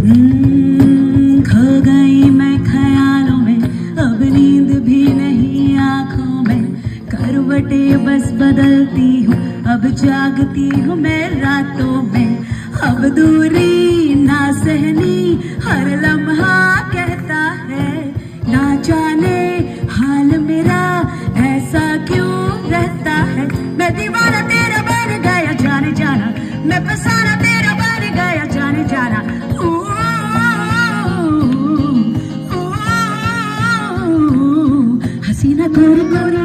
खो गई मैं ख्यालों में, अब नींद भी नहीं आंखों में, करवटें बस बदलती हूँ, अब जागती हूँ मैं रातों में। अब दूरी ना सहनी हर लम्हा कहता है, ना जाने हाल मेरा ऐसा क्यों रहता है। मैं दीवाना तेरा बन गया जाने जाना, मैं फसाना तेरा बन गया जाने जाना। हसीना गोरी गोरी